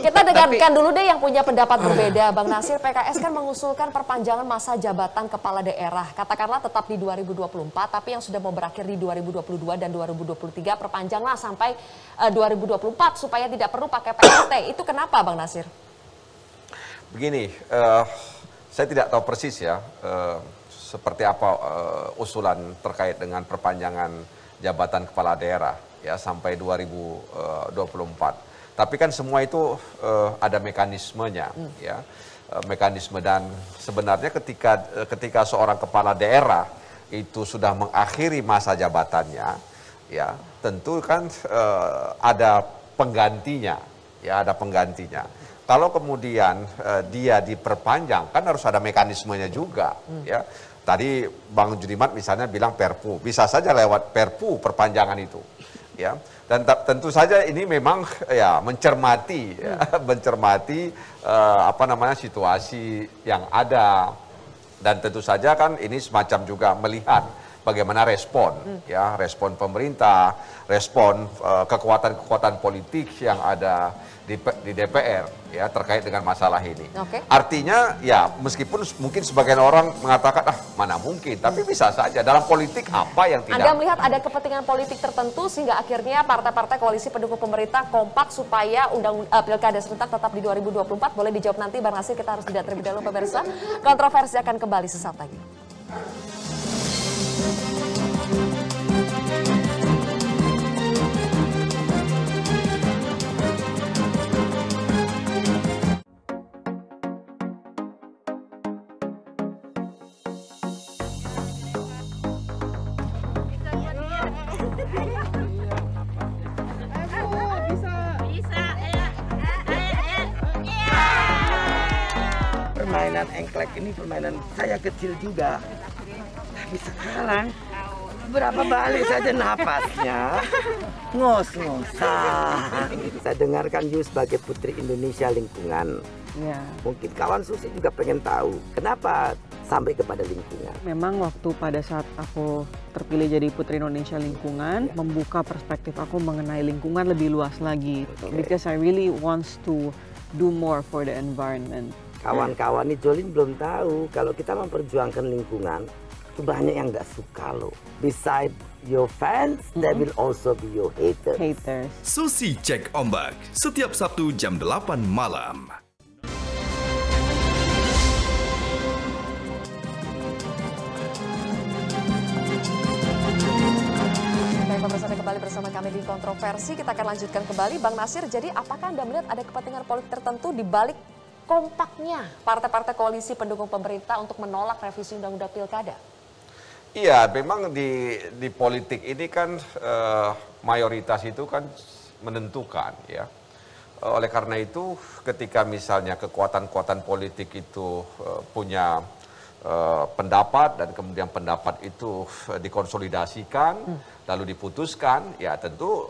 Kita dengarkan dulu deh yang punya pendapat berbeda. Bang Nasir, PKS kan mengusulkan perpanjangan masa jabatan kepala daerah. Katakanlah tetap di 2024, tapi yang sudah mau berakhir di 2022 dan 2023 perpanjanglah sampai 2024 supaya tidak perlu pakai PLT. Itu kenapa Bang Nasir? Begini, saya tidak tahu persis ya seperti apa usulan terkait dengan perpanjangan jabatan kepala daerah ya sampai 2024. Tapi kan semua itu ada mekanismenya ya. Mekanisme, dan sebenarnya ketika seorang kepala daerah itu sudah mengakhiri masa jabatannya ya, tentu kan ada penggantinya ya, ada penggantinya. Kalau kemudian dia diperpanjang, kan harus ada mekanismenya juga ya. Tadi Bang Judimat misalnya bilang Perpu, bisa saja lewat Perpu perpanjangan itu, ya. Dan tentu saja ini memang ya mencermati, apa namanya situasi yang ada, dan tentu saja kan ini semacam juga melihat bagaimana respon, ya, respon pemerintah, respon kekuatan-kekuatan politik yang ada di DPR ya terkait dengan masalah ini. Artinya ya meskipun mungkin sebagian orang mengatakan mana mungkin, tapi bisa saja dalam politik apa yang tidak. Anda melihat ada kepentingan politik tertentu sehingga akhirnya partai-partai koalisi pendukung pemerintah kompak supaya pilkada serentak tetap di 2024. Boleh dijawab nanti Bang Nasir, kita harus jeda terlebih dahulu pemirsa. Kontroversi akan kembali sesaat lagi. Permainan engklek ini permainan saya kecil juga. Tapi sekarang berapa balik saja napasnya ngos-ngosan. Saya dengarkan you sebagai Putri Indonesia Lingkungan. Ya. Mungkin kawan Susi juga pengen tahu kenapa sampai kepada lingkungan. Memang waktu pada saat aku terpilih jadi Putri Indonesia Lingkungan, membuka perspektif aku mengenai lingkungan lebih luas lagi. Because I really wants to do more for the environment. Kawan-kawan nih Jolin belum tahu kalau kita memperjuangkan lingkungan itu banyak yang nggak suka loh. Beside your fans, there will also be your haters. Susi Cek Ombak setiap Sabtu jam 8 malam. Pemirsa, kembali bersama kami di Kontroversi. Kita akan lanjutkan kembali. Bang Nasir, jadi apakah Anda melihat ada kepentingan politik tertentu di balik kompaknya partai-partai koalisi pendukung pemerintah untuk menolak revisi Undang-Undang Pilkada? Iya, memang di politik ini kan mayoritas itu kan menentukan ya. Oleh karena itu ketika misalnya kekuatan-kekuatan politik itu punya pendapat dan kemudian pendapat itu dikonsolidasikan lalu diputuskan, ya tentu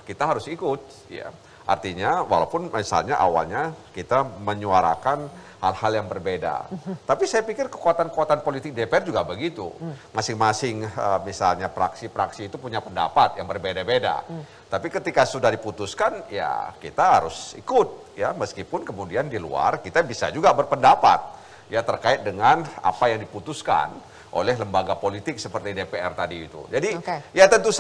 kita harus ikut ya. Artinya walaupun misalnya awalnya kita menyuarakan hal-hal yang berbeda. Tapi saya pikir kekuatan-kekuatan politik DPR juga begitu. Masing-masing misalnya praksi-praksi itu punya pendapat yang berbeda-beda. Tapi ketika sudah diputuskan ya kita harus ikut ya, meskipun kemudian di luar kita bisa juga berpendapat ya terkait dengan apa yang diputuskan oleh lembaga politik seperti DPR tadi itu. Jadi ya tentu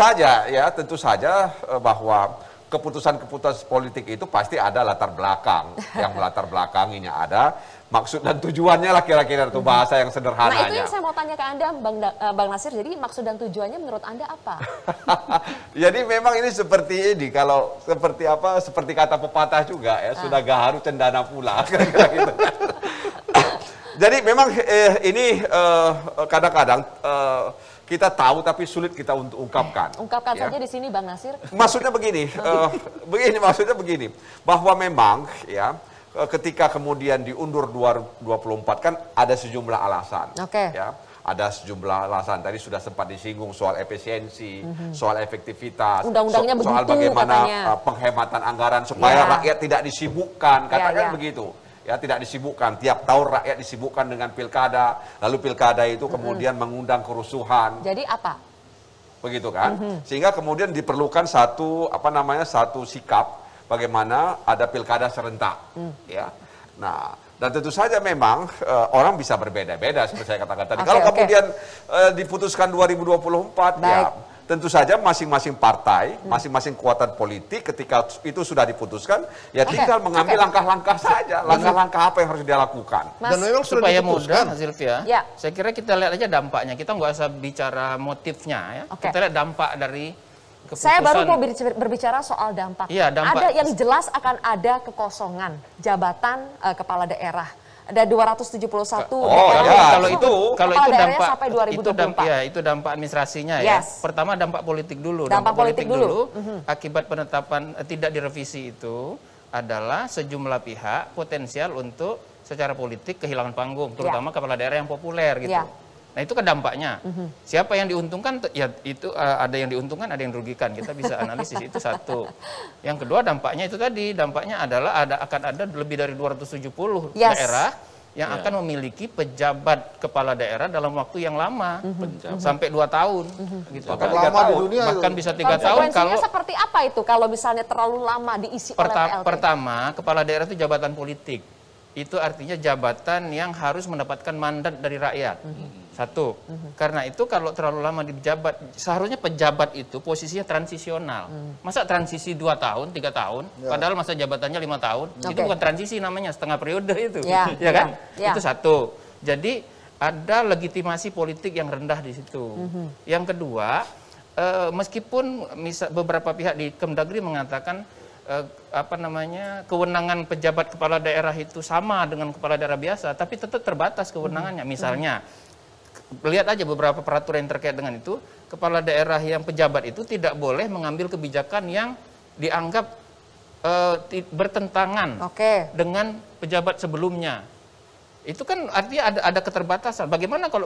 saja bahwa keputusan-keputusan politik itu pasti ada latar belakang, yang melatar belakanginya ada maksud dan tujuannya lah kira-kira itu bahasa yang sederhananya. Nah itu yang saya mau tanya ke Anda, Bang Nasir, jadi maksud dan tujuannya menurut Anda apa? Jadi memang ini seperti ini, kalau seperti kata pepatah juga ya, sudah gaharu cendana pula, kira-kira gitu. Jadi memang ini kadang-kadang kita tahu tapi sulit kita untuk ungkapkan. Ungkapkan saja di sini Bang Nasir. Maksudnya begini, begini, bahwa memang ya ketika kemudian diundur 2024 kan ada sejumlah alasan. Ya, ada sejumlah alasan. Tadi sudah sempat disinggung soal efisiensi, soal efektivitas, undang-undangnya soal bagaimana penghematan anggaran supaya rakyat tidak disibukkan, katakan begitu. Ya, tidak disibukkan, tiap tahun rakyat disibukkan dengan pilkada, lalu pilkada itu kemudian mengundang kerusuhan. Jadi apa? Begitu kan? Sehingga kemudian diperlukan satu sikap bagaimana ada pilkada serentak. Ya. Nah, dan tentu saja memang orang bisa berbeda-beda seperti saya katakan tadi. Kalau kemudian diputuskan 2024 ya tentu saja masing-masing partai, masing-masing kekuatan politik ketika itu sudah diputuskan, ya tinggal mengambil langkah-langkah saja, langkah-langkah apa yang harus dia lakukan. Dan memang supaya mudah, Silvia, saya kira kita lihat aja dampaknya. Kita nggak usah bicara motifnya, ya. Kita lihat dampak dari keputusan. Saya baru mau berbicara soal dampak. Iya, dampak. Ada yang jelas akan ada kekosongan jabatan kepala daerah. Ada 271 kalau itu dampak sampai 2024. Itu dampak administrasinya ya. Pertama dampak politik dulu. Dampak politik dulu. Akibat penetapan tidak direvisi itu adalah sejumlah pihak potensial untuk secara politik kehilangan panggung, terutama kepala daerah yang populer gitu. Nah itu kan dampaknya. Siapa yang diuntungkan? Ya itu ada yang diuntungkan, ada yang dirugikan. Kita bisa analisis itu satu. Yang kedua dampaknya itu tadi, dampaknya adalah akan ada lebih dari 270 daerah yang akan memiliki pejabat kepala daerah dalam waktu yang lama, sampai 2 tahun. Gitu. Bahkan lama di dunia. Bahkan bisa 3 tahun. Konsekuensinya seperti apa itu kalau misalnya terlalu lama diisi oleh PLT? Pertama, kepala daerah itu jabatan politik. Itu artinya jabatan yang harus mendapatkan mandat dari rakyat. Satu, karena itu kalau terlalu lama dijabat, seharusnya pejabat itu posisinya transisional. Masa transisi 2 tahun, 3 tahun, padahal masa jabatannya 5 tahun, itu bukan transisi namanya, setengah periode itu. Ya kan? Itu satu. Jadi ada legitimasi politik yang rendah di situ. Yang kedua, meskipun beberapa pihak di Kemdagri mengatakan kewenangan pejabat kepala daerah itu sama dengan kepala daerah biasa, tapi tetap terbatas kewenangannya. Misalnya, lihat aja beberapa peraturan yang terkait dengan itu, kepala daerah yang pejabat itu tidak boleh mengambil kebijakan yang dianggap bertentangan dengan pejabat sebelumnya. Itu kan artinya ada keterbatasan. Bagaimana kalau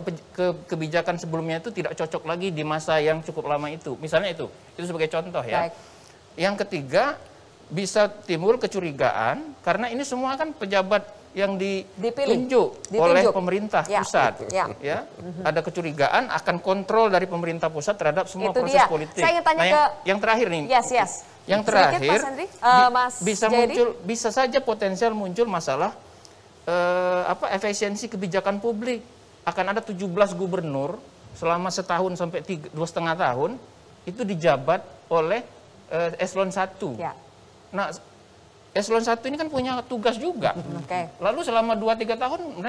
kebijakan sebelumnya itu tidak cocok lagi di masa yang cukup lama itu? Misalnya itu sebagai contoh ya. Yang ketiga, bisa timbul kecurigaan karena ini semua kan pejabat yang ditunjuk oleh pemerintah pusat. Ya, ada kecurigaan akan kontrol dari pemerintah pusat terhadap semua proses politik. Saya ingin tanya yang terakhir nih. Yang sedikit, terakhir, Mas bisa saja potensial muncul masalah efisiensi kebijakan publik. Akan ada 17 gubernur selama setahun sampai 2,5 tahun itu dijabat oleh eselon 1. Nah, eselon 1 ini kan punya tugas juga. Lalu selama 2-3 tahun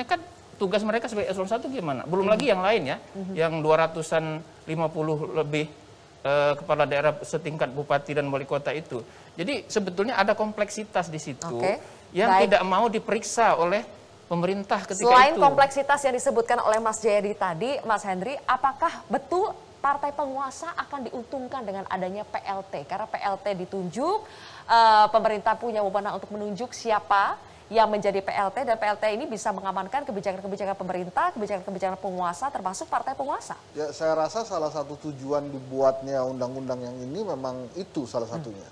tugas mereka sebagai eselon 1 gimana? Belum lagi yang lain ya, yang 250 lebih kepala daerah setingkat bupati dan wali kota itu. Jadi sebetulnya ada kompleksitas di situ yang tidak mau diperiksa oleh pemerintah ketika Selain itu. kompleksitas yang disebutkan oleh Mas Jayadi tadi, Mas Henry, apakah betul partai penguasa akan diuntungkan dengan adanya PLT? Karena PLT ditunjuk, pemerintah punya wewenang untuk menunjuk siapa yang menjadi PLT, dan PLT ini bisa mengamankan kebijakan-kebijakan pemerintah, kebijakan-kebijakan penguasa, termasuk partai penguasa. Ya, saya rasa salah satu tujuan dibuatnya undang-undang yang ini memang itu salah satunya.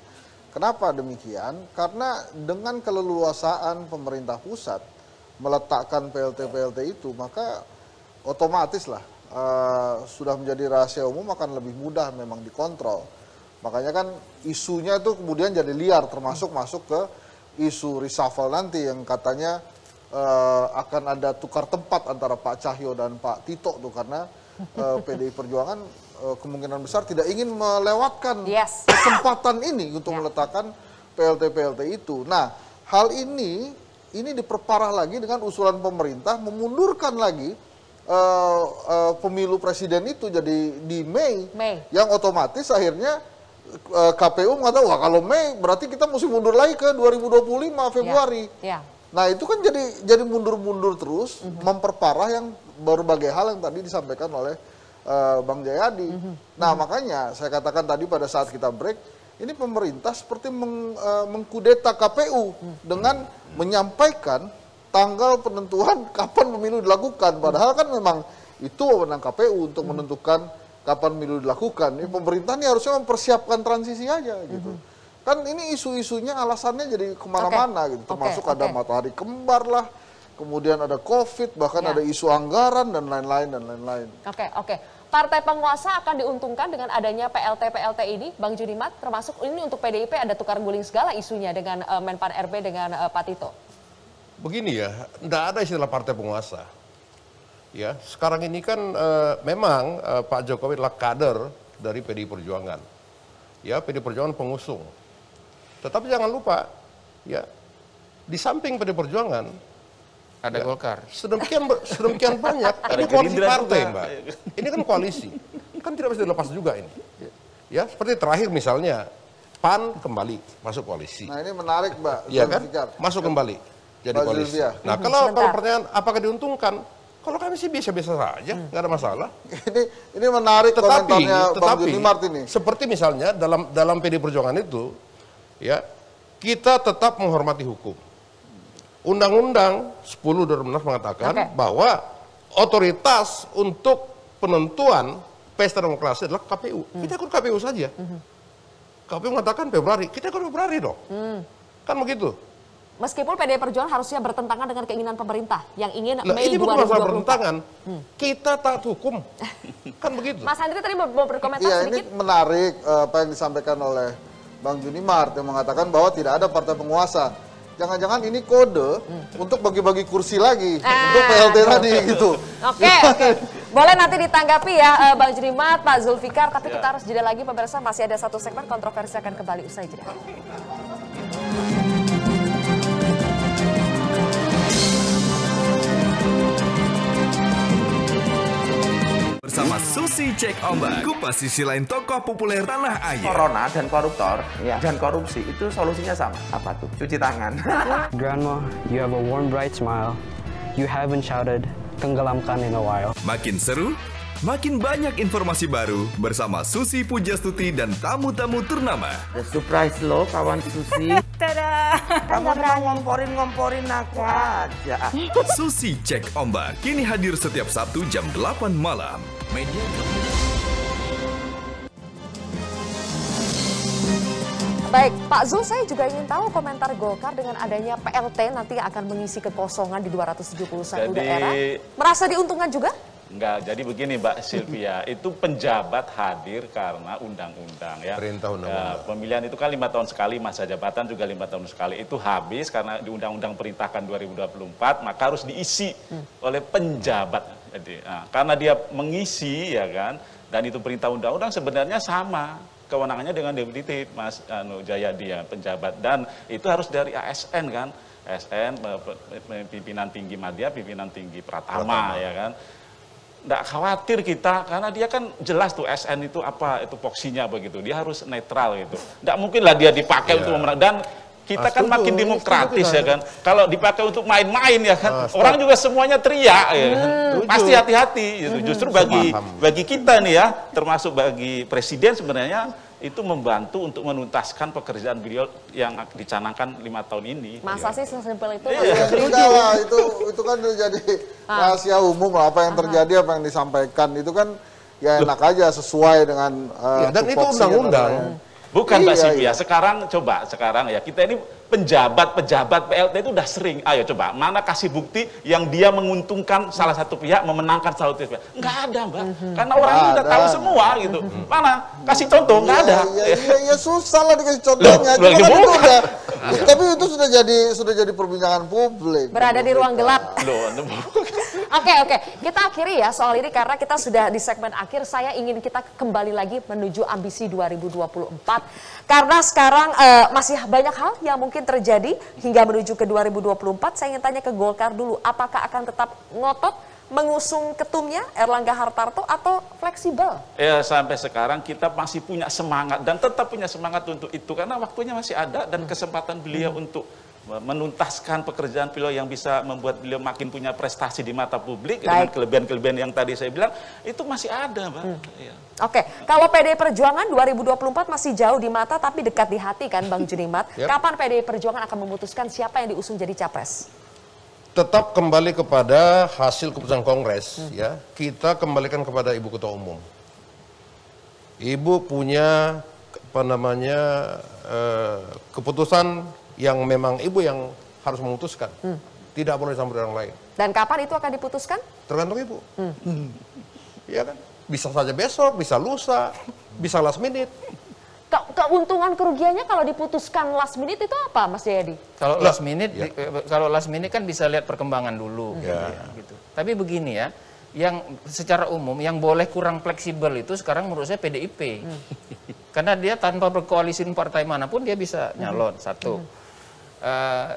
Kenapa demikian? Karena dengan keleluasaan pemerintah pusat meletakkan PLT-PLT itu, maka otomatis lah sudah menjadi rahasia umum, akan lebih mudah memang dikontrol. Makanya kan isunya itu kemudian jadi liar, termasuk masuk ke isu reshuffle nanti yang katanya akan ada tukar tempat antara Pak Cahyo dan Pak Tito tuh, karena PDI Perjuangan kemungkinan besar tidak ingin melewatkan kesempatan ini untuk meletakkan PLT-PLT itu. Nah, hal ini diperparah lagi dengan usulan pemerintah memundurkan lagi pemilu presiden itu jadi di Mei. Yang otomatis akhirnya KPU mengatakan, wah kalau Mei berarti kita mesti mundur lagi ke 2025 Februari. Nah itu kan jadi mundur-mundur terus, memperparah yang berbagai hal yang tadi disampaikan oleh Bang Jayadi. Nah makanya saya katakan tadi pada saat kita break, ini pemerintah seperti mengkudeta KPU dengan menyampaikan tanggal penentuan kapan pemilu dilakukan. Padahal kan memang itu wewenang KPU untuk menentukan kapan pemilu dilakukan. Ini pemerintah ini harusnya mempersiapkan transisi aja gitu. Kan ini isu-isunya alasannya jadi kemana-mana gitu. Termasuk ada matahari kembar lah, kemudian ada COVID, bahkan ada isu anggaran dan lain-lain. Partai penguasa akan diuntungkan dengan adanya PLT ini, Bang Junimat, termasuk ini untuk PDIP ada tukar guling segala isunya dengan Menpan RB dengan Pak Tito. Begini ya, tidak ada istilah partai penguasa. Ya, sekarang ini kan memang Pak Jokowi adalah kader dari PDI Perjuangan. Ya, PDI Perjuangan pengusung. Tetapi jangan lupa, ya, di samping PDI Perjuangan ada Golkar. Sedemikian banyak. Ini koalisi partai, Mbak. Ini kan koalisi. Kan tidak bisa dilepas juga ini. Ya, seperti terakhir misalnya PAN kembali masuk koalisi. Nah, ini menarik, Mbak. Iya kan? Masuk kembali jadi koalisi. Nah, kalau pertanyaan apakah diuntungkan? Kalau kami sih biasa-biasa saja, nggak ada masalah. Ini menarik komentarnya Bang Junimart ini. Seperti misalnya dalam PDI Perjuangan itu, ya kita tetap menghormati hukum. Undang-Undang 10 2016 mengatakan bahwa otoritas untuk penentuan pesta demokrasi adalah KPU. Kita ikut KPU saja. KPU mengatakan Februari, kita ikut Februari dong. Kan begitu. Meskipun PDI Perjuangan harusnya bertentangan dengan keinginan pemerintah yang ingin ini Mei 2024. bukan masalah bertentangan. Kita taat hukum. Kan begitu. Mas Andri tadi mau berkomentar sedikit. Ini menarik apa yang disampaikan oleh Bang Junimart yang mengatakan bahwa tidak ada partai penguasa. Jangan-jangan ini kode untuk bagi-bagi kursi lagi untuk PLT tadi gitu. Oke. Boleh nanti ditanggapi ya Bang Junimart, Pak Zulfikar, tapi kita harus jeda lagi pemirsa, masih ada satu segmen kontroversi akan kembali usai jeda. Bersama Susi Cek Ombak, kupas sisi lain tokoh populer tanah air. Corona dan koruptor dan korupsi itu solusinya sama. Apa tuh? Cuci tangan. Grandma, you have a warm, bright smile. You haven't shouted, tenggelamkan in a while. Makin seru, makin banyak informasi baru bersama Susi Pujastuti dan tamu-tamu ternama. The surprise lo, kawan Susi. Tada! Kamu mau ngomporin aku aja. Susi Cek Ombak kini hadir setiap Sabtu jam 8 malam. Media Baik, Pak Zul, saya juga ingin tahu komentar Golkar dengan adanya PLT nanti akan mengisi kekosongan di 271 daerah. Merasa diuntungkan juga? Enggak, jadi begini Mbak Sylvia, itu penjabat hadir karena undang-undang ya. Perintah undang-undang. Pemilihan itu kan 5 tahun sekali, masa jabatan juga 5 tahun sekali. Itu habis karena di undang-undang perintahkan 2024, maka harus diisi oleh penjabat. Jadi, karena dia mengisi ya kan, dan itu perintah undang-undang sebenarnya sama kewenangannya dengan definitif Mas Jayadi ya, penjabat. Dan itu harus dari ASN kan, ASN, pimpinan tinggi Madya, pimpinan tinggi Pratama ya kan. Nggak khawatir kita, karena dia kan jelas tuh SN itu apa, itu poksinya begitu. Dia harus netral gitu. Nggak mungkin lah dia dipakai untuk memenang. Dan kita kan makin demokratis ya kan. Kalau dipakai untuk main-main ya kan, orang juga semuanya teriak ya kan. Pasti hati-hati gitu. Justru bagi kita nih ya, termasuk bagi presiden sebenarnya, itu membantu untuk menuntaskan pekerjaan beliau yang dicanangkan 5 tahun ini. Masa sih sesimpel itu? Ya, sudah, itu kan jadi rahasia umum lah, apa yang terjadi, apa yang disampaikan itu kan ya enak aja sesuai dengan dan itu undang-undang. Bukan Mbak Sylvia, sekarang ya kita ini pejabat PLT itu udah sering. Ayo coba, mana kasih bukti yang dia menguntungkan salah satu pihak, memenangkan salah satu pihak. Enggak ada Mbak, karena orang itu udah tahu semua gitu. Mana? Kasih contoh, enggak ada. Ya susah lah dikasih contohnya. Tapi itu sudah jadi perbincangan publik. Berada di ruang gelap. Oke, kita akhiri ya soal ini karena kita sudah di segmen akhir. Saya ingin kita kembali lagi menuju ambisi 2024. Karena sekarang masih banyak hal yang mungkin terjadi hingga menuju ke 2024. Saya ingin tanya ke Golkar dulu, apakah akan tetap ngotot mengusung ketumnya Erlangga Hartarto atau fleksibel? Ya, sampai sekarang kita masih punya semangat dan tetap punya semangat untuk itu karena waktunya masih ada dan kesempatan beliau untuk menuntaskan pekerjaan beliau yang bisa membuat beliau makin punya prestasi di mata publik. Dengan kelebihan-kelebihan yang tadi saya bilang itu masih ada, Mbak. Ya. Oke, kalau PDI Perjuangan 2024 masih jauh di mata tapi dekat di hati kan Bang Junimat. Kapan PDI Perjuangan akan memutuskan siapa yang diusung jadi capres? Tetap kembali kepada hasil keputusan Kongres ya. Kita kembalikan kepada Ibu Ketua Umum. Ibu punya keputusan yang memang Ibu yang harus memutuskan. Tidak boleh sampai orang lain. Dan kapan itu akan diputuskan? Tergantung Ibu. Iya kan? Bisa saja besok, bisa lusa, bisa last minute. Keuntungan kerugiannya kalau diputuskan last minute itu apa, Mas Jayadi? Kalau last minute kan bisa lihat perkembangan dulu. Gitu. Tapi begini ya, yang secara umum yang boleh kurang fleksibel itu sekarang menurut saya PDIP. Karena dia tanpa berkoalisi partai manapun dia bisa nyalon, satu.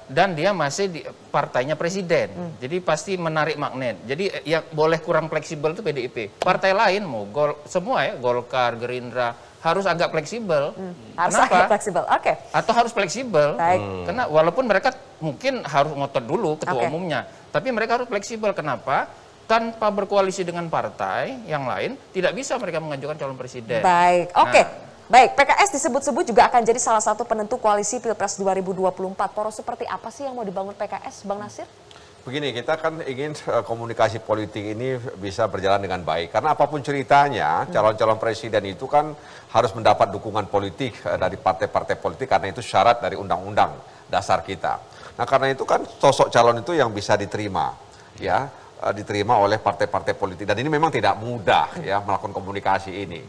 Dan dia masih di partainya presiden, jadi pasti menarik magnet. Jadi yang boleh kurang fleksibel itu PDIP. Partai lain mau semua ya, Golkar, Gerindra harus agak fleksibel. Harus Kenapa? agak fleksibel, oke. Atau harus fleksibel. Karena walaupun mereka mungkin harus ngotot dulu ketua umumnya, tapi mereka harus fleksibel. Kenapa? Tanpa berkoalisi dengan partai yang lain tidak bisa mereka mengajukan calon presiden. Baik, oke. Baik, PKS disebut-sebut juga akan jadi salah satu penentu koalisi Pilpres 2024. Poros seperti apa sih yang mau dibangun PKS, Bang Nasir? Begini, kita kan ingin komunikasi politik ini bisa berjalan dengan baik. Karena apapun ceritanya, calon-calon presiden itu kan harus mendapat dukungan politik dari partai-partai politik karena itu syarat dari undang-undang dasar kita. Nah, karena itu kan sosok calon itu yang bisa diterima, ya. Diterima oleh partai-partai politik dan ini memang tidak mudah ya melakukan komunikasi ini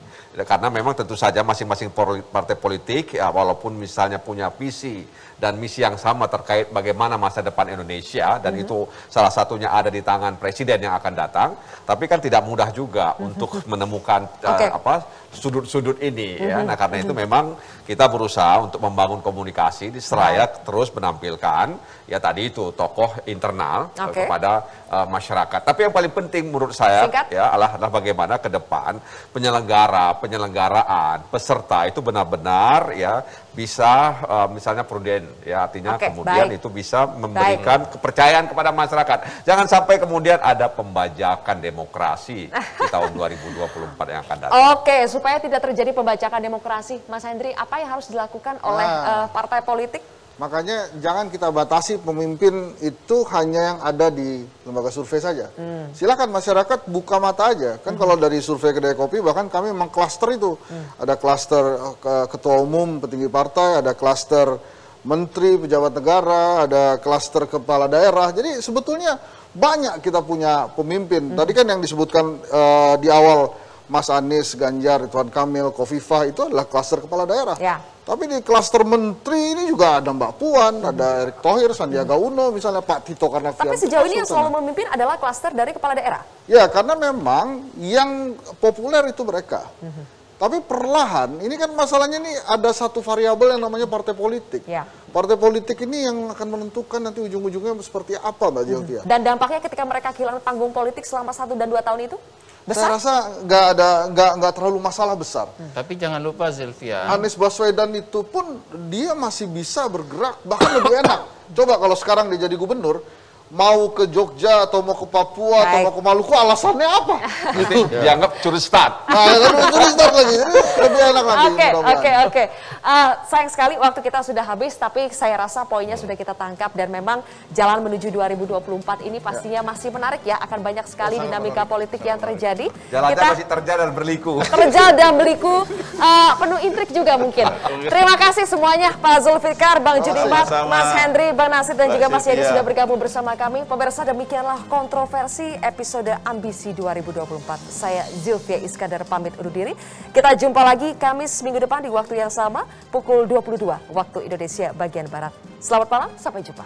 karena memang tentu saja masing-masing partai politik ya walaupun misalnya punya visi dan misi yang sama terkait bagaimana masa depan Indonesia dan itu salah satunya ada di tangan presiden yang akan datang, tapi kan tidak mudah juga untuk menemukan sudut-sudut ini ya. Nah, karena itu memang kita berusaha untuk membangun komunikasi diseraya terus menampilkan ya tadi itu tokoh internal kepada masyarakat. Tapi yang paling penting menurut saya ya adalah bagaimana ke depan penyelenggaraan peserta itu benar-benar ya bisa misalnya prudent ya artinya kemudian itu bisa memberikan kepercayaan kepada masyarakat. Jangan sampai kemudian ada pembajakan demokrasi di tahun 2024 yang akan datang. Oke, supaya tidak terjadi pembajakan demokrasi, Mas Hendri, apa yang harus dilakukan oleh partai politik? Makanya jangan kita batasi pemimpin itu hanya yang ada di lembaga survei saja. Silakan masyarakat buka mata aja. Kan kalau dari survei Kedai Kopi bahkan kami memang klaster itu. Ada klaster ketua umum, petinggi partai, ada klaster menteri, pejabat negara, ada klaster kepala daerah. Jadi sebetulnya banyak kita punya pemimpin. Tadi kan yang disebutkan di awal Mas Anies, Ganjar, Ridwan Kamil, Khofifah itu adalah klaster kepala daerah. Tapi di klaster menteri ini juga ada Mbak Puan, ada Erick Thohir, Sandiaga Uno, misalnya Pak Tito Karnavian. Tapi sejauh ini yang selalu memimpin adalah klaster dari kepala daerah? Ya, karena memang yang populer itu mereka. Tapi perlahan, ini kan masalahnya nih ada satu variabel yang namanya partai politik. Partai politik ini yang akan menentukan nanti ujung-ujungnya seperti apa, Mbak Zilvia. Dan dampaknya ketika mereka kehilangan panggung politik selama 1 dan 2 tahun itu? Besar? Saya rasa nggak terlalu masalah besar. Tapi jangan lupa Zilvia. Anies Baswedan itu pun dia masih bisa bergerak, bahkan lebih enak. Coba kalau sekarang dia jadi gubernur, mau ke Jogja atau mau ke Papua atau mau ke Maluku, alasannya apa? Gitu. Dianggap curi start. Nah, curi start lagi. Jadi lebih enak lagi. Oke. Sayang sekali waktu kita sudah habis, tapi saya rasa poinnya sudah kita tangkap dan memang jalan menuju 2024 ini pastinya masih menarik ya. Akan banyak sekali dinamika politik yang terjadi. Jalannya masih terjal dan berliku. Terjal dan berliku, penuh intrik juga mungkin. Terima kasih semuanya, Pak Zulfikar, Bang Junimat, Mas Hendri, Bang Nasir dan juga Mas Yedi sudah bergabung bersama kami. Pemirsa, demikianlah kontroversi episode Ambisi 2024. Saya Zilvia Iskandar pamit undur diri. Kita jumpa lagi Kamis minggu depan di waktu yang sama, pukul 22 waktu Indonesia bagian Barat. Selamat malam, sampai jumpa.